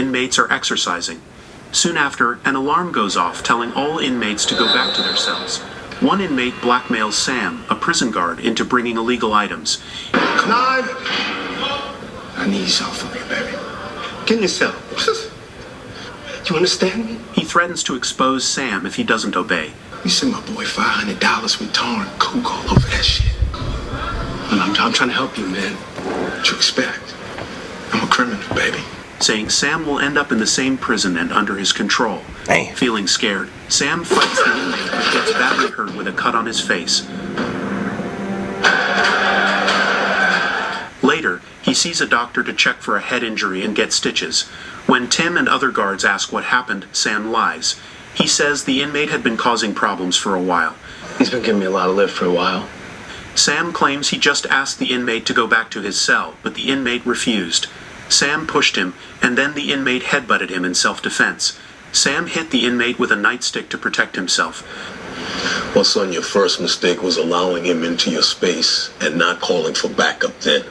Inmates are exercising. Soon after, an alarm goes off telling all inmates to go back to their cells. One inmate blackmails Sam, a prison guard, into bringing illegal items. Knife! I need something from you, baby. Get in your cell. You understand me? He threatens to expose Sam if he doesn't obey. You send my boy $500 with tar and coke all over that shit. And I'm trying to help you, man. What you expect? I'm a criminal, baby. Saying Sam will end up in the same prison and under his control. Damn. Feeling scared, Sam fights the inmate but gets badly hurt with a cut on his face. Later, he sees a doctor to check for a head injury and get stitches. When Tim and other guards ask what happened, Sam lies. He says the inmate had been causing problems for a while. He's been giving me a lot of lift for a while. Sam claims he just asked the inmate to go back to his cell, but the inmate refused. Sam pushed him, and then the inmate headbutted him in self-defense. Sam hit the inmate with a nightstick to protect himself. Well, son, your first mistake was allowing him into your space and not calling for backup then.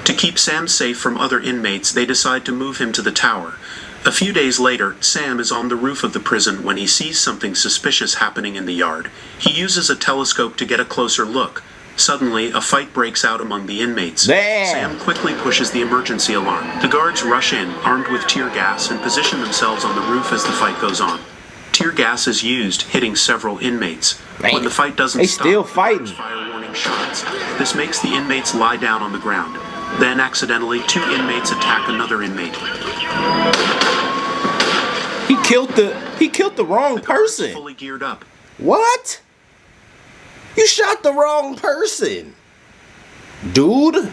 To keep Sam safe from other inmates, they decide to move him to the tower. A few days later, Sam is on the roof of the prison when he sees something suspicious happening in the yard. He uses a telescope to get a closer look. Suddenly, a fight breaks out among the inmates. Damn. Sam quickly pushes the emergency alarm. The guards rush in, armed with tear gas, and position themselves on the roof as the fight goes on. Tear gas is used, hitting several inmates. Man, when the fight doesn't they stop, still the fighting. guards fire warning shots. This makes the inmates lie down on the ground. Then, accidentally, two inmates attack another inmate. He killed the wrong person. Fully geared up. What? You shot the wrong person. Dude,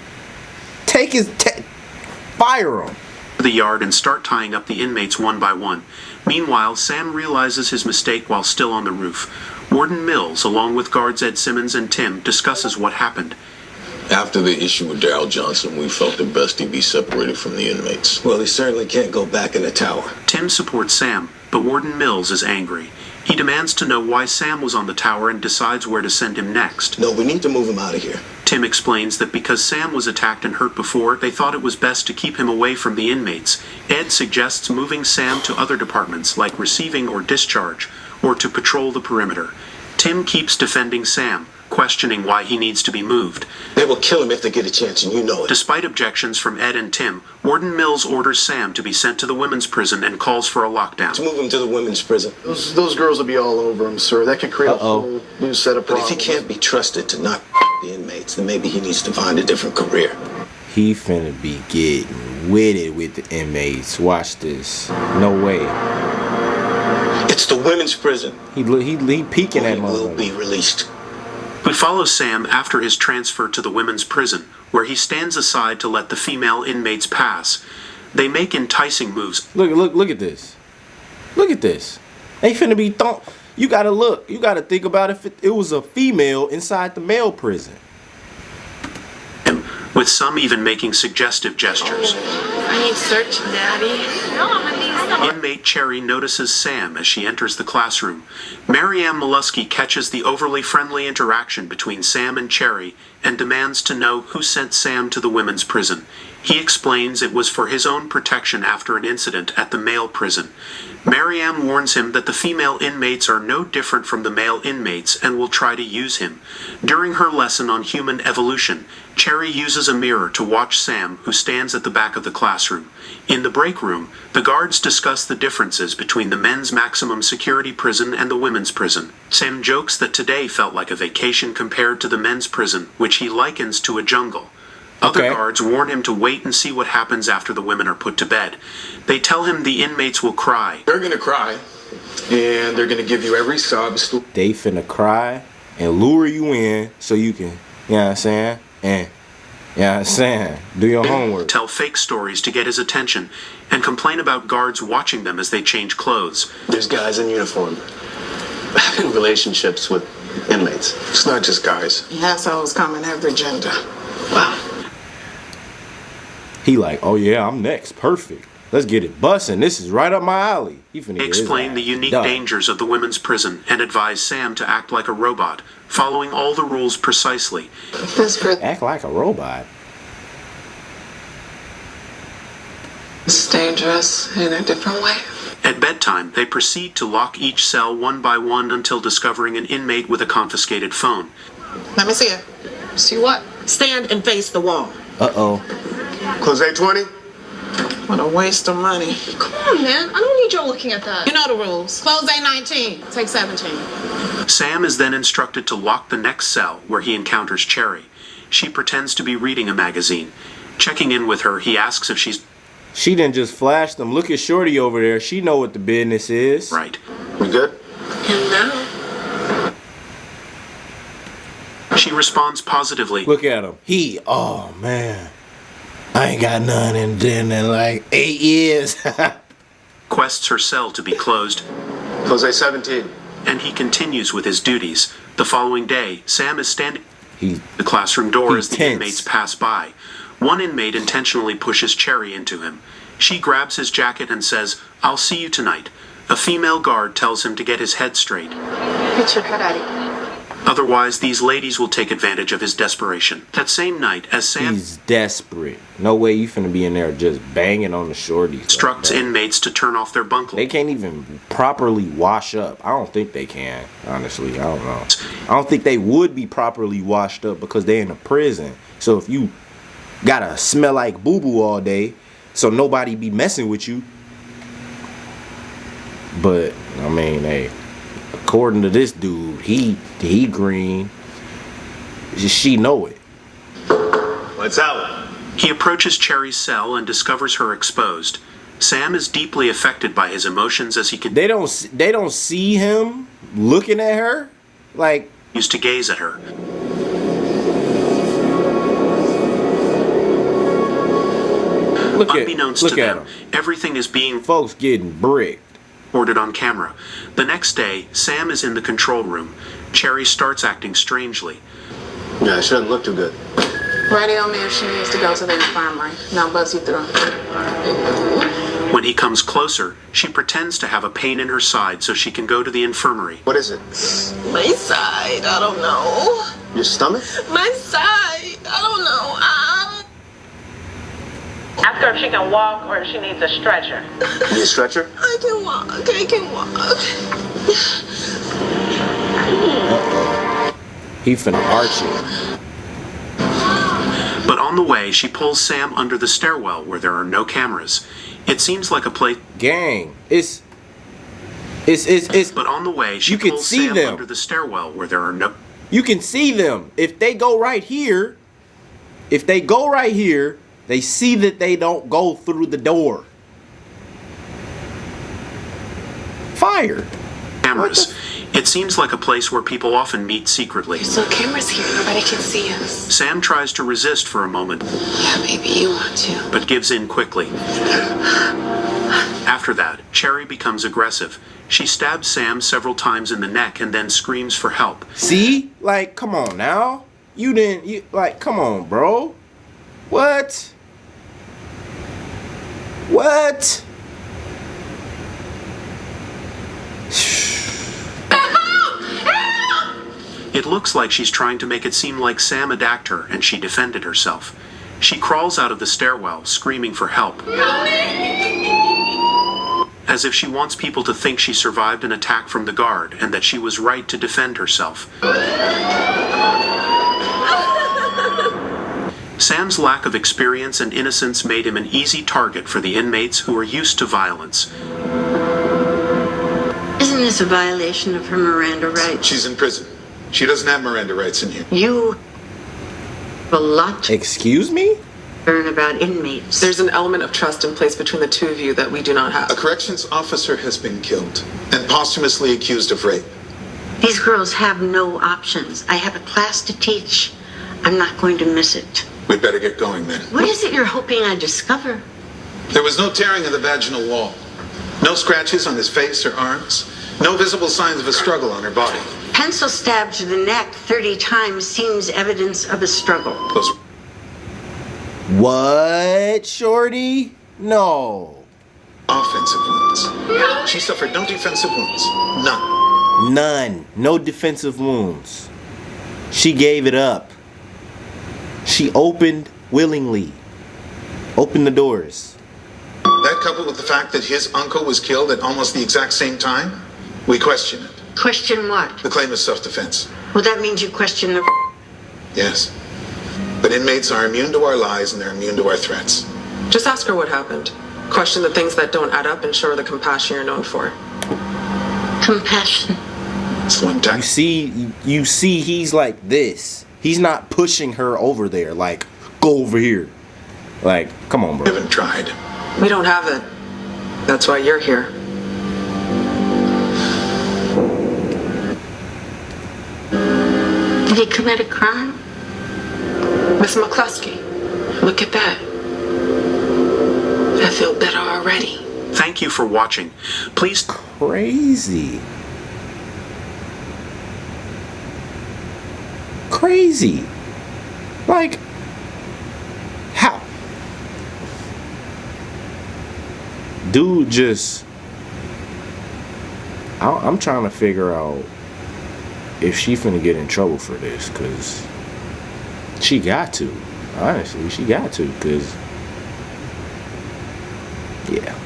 fire him. The yard and start tying up the inmates one by one. Meanwhile, Sam realizes his mistake while still on the roof. Warden Mills, along with guards Ed Simmons and Tim, discusses what happened. After the issue with Darrell Johnson, we felt it best he be separated from the inmates. Well, he certainly can't go back in the tower. Tim supports Sam, but Warden Mills is angry. He demands to know why Sam was on the tower and decides where to send him next. No, we need to move him out of here. Tim explains that because Sam was attacked and hurt before, they thought it was best to keep him away from the inmates. Ed suggests moving Sam to other departments like receiving or discharge, or to patrol the perimeter. Tim keeps defending Sam, questioning why he needs to be moved. They will kill him if they get a chance, and you know it. Despite objections from Ed and Tim, Warden Mills orders Sam to be sent to the women's prison and calls for a lockdown. Let's move him to the women's prison. Those girls will be all over him, sir. That could create a whole new set of But problems. if he can't be trusted to not the inmates, then maybe he needs to find a different career. He finna be getting with it with the inmates. Watch this. No way. It's the women's prison. He peeking at He will motherfucker. be released. We follow Sam after his transfer to the women's prison, where he stands aside to let the female inmates pass. They make enticing moves. Look at this. Look at this. They finna be You gotta look. You gotta think about if it was a female inside the male prison. With some even making suggestive gestures. I need search, Daddy. No, I'm gonna need some. Inmate Cherry notices Sam as she enters the classroom. Marianne Mollusky catches the overly friendly interaction between Sam and Cherry and demands to know who sent Sam to the women's prison. He explains it was for his own protection after an incident at the male prison. Marianne warns him that the female inmates are no different from the male inmates and will try to use him. During her lesson on human evolution, Cherry uses a mirror to watch Sam, who stands at the back of the classroom. In the break room, the guards discuss the differences between the men's maximum security prison and the women's prison. Sam jokes that today felt like a vacation compared to the men's prison, which he likens to a jungle. Other guards warn him to wait and see what happens after the women are put to bed. They tell him the inmates will cry. They're gonna cry, and they're gonna give you every sob story. They finna cry and lure you in so you can, you know what I'm saying? And, you know what I'm saying? Do your homework. Tell fake stories to get his attention and complain about guards watching them as they change clothes. There's guys in uniform having relationships with inmates. It's not just guys. Assholes come in every gender. Wow. He like, oh yeah, I'm next. Perfect. Let's get it bussin'. This is right up my alley. He finna They get his explain the ass unique done. dangers of the women's prison and advise Sam to act like a robot, following all the rules precisely. This prison Act like a robot. stay dangerous in a different way. At bedtime, they proceed to lock each cell one by one until discovering an inmate with a confiscated phone. Let me see it. See what? Stand and face the wall. Uh-oh. Close A20. What a waste of money. Come on, man. I don't need y'all looking at that. You know the rules. Close A19. Take 17. Sam is then instructed to lock the next cell where he encounters Cherry. She pretends to be reading a magazine. Checking in with her, he asks if she's She didn't just flash them. Look at Shorty over there. She know what the business is. right. We good? And now? She responds positively. Look at him. Oh man, I ain't got none in like 8 years. Requests her cell to be closed, Close A17. and he continues with his duties. The following day, Sam is standing He at the classroom door He's as the tense. inmates pass by. One inmate intentionally pushes Cherry into him. She grabs his jacket and says, "I'll see you tonight." A female guard tells him to get his head straight. Get your head out of here. Otherwise, these ladies will take advantage of his desperation. That same night, as Sam He's desperate. No way you finna be in there just banging on the shorties. instructs like that. inmates to turn off their bunk They lights. can't even properly wash up. I don't think they can, honestly. I don't know. I don't think they would be properly washed up because they're in a prison. So if you gotta smell like boo-boo all day, so nobody be messing with you. But, I mean, hey, according to this dude, he green. She know it. Lights out. He approaches Cherry's cell and discovers her exposed. Sam is deeply affected by his emotions as he They don't see him looking at her like continues to gaze at her. Unbeknownst to them, him. everything is being Folks getting bricked. recorded on camera. The next day, Sam is in the control room. Cherry starts acting strangely. Yeah, she doesn't look too good. Radio me if she needs to go to the infirmary. Now buzz you through. When he comes closer, she pretends to have a pain in her side so she can go to the infirmary. What is it? My side, I don't know. Your stomach? My side, I don't know. Ask her if she can walk or if she needs a stretcher. You need a stretcher? I can walk. I can walk. He finna arch it. But on the way, she pulls Sam under the stairwell where there are no cameras. It seems like a place. Gang, it's. But on the way, she You can pulls see Sam them. under the stairwell where there are no. You can see them. If they go right here, they see that they don't go through the door. Fire. Cameras. It seems like a place where people often meet secretly. So cameras here, nobody can see us. Sam tries to resist for a moment, Yeah, maybe you want to. but gives in quickly. After that, Cherry becomes aggressive. She stabs Sam several times in the neck and then screams for help. See? Like, come on now. Come on, bro. What? What? It looks like she's trying to make it seem like Sam attacked her and she defended herself. She crawls out of the stairwell, screaming for help. As if she wants people to think she survived an attack from the guard and that she was right to defend herself. Sam's lack of experience and innocence made him an easy target for the inmates who are used to violence. Isn't this a violation of her Miranda rights? She's in prison. She doesn't have Miranda rights in here. You have a lot to Excuse me? learn about inmates. There's an element of trust in place between the two of you that we do not have. A corrections officer has been killed and posthumously accused of rape. These girls have no options. I have a class to teach. I'm not going to miss it. We'd better get going then. What is it you're hoping I discover? There was no tearing of the vaginal wall. No scratches on his face or arms. No visible signs of a struggle on her body. Pencil stab to the neck 30 times seems evidence of a struggle. Those What, Shorty? No. offensive wounds. She suffered no defensive wounds. None. None. No defensive wounds. She gave it up. She opened willingly. Opened the doors. That coupled with the fact that his uncle was killed at almost the exact same time, we question it. Question what? The claim is self-defense. Well, that means you question the... Yes. But inmates are immune to our lies and they're immune to our threats. Just ask her what happened. Question the things that don't add up and show her the compassion you're known for. Compassion. Slim tax. You see he's like this. He's not pushing her over there like, go over here. Like, come on, bro. We haven't tried. We don't have it. That's why you're here. Did he commit a crime? Miss McCluskey, look at that. I feel better already. Thank you for watching. Please... Crazy. Crazy. Like, how? Dude just... I'm trying to figure out if she finna get in trouble for this, because she got to. Honestly, she got to, because... Yeah.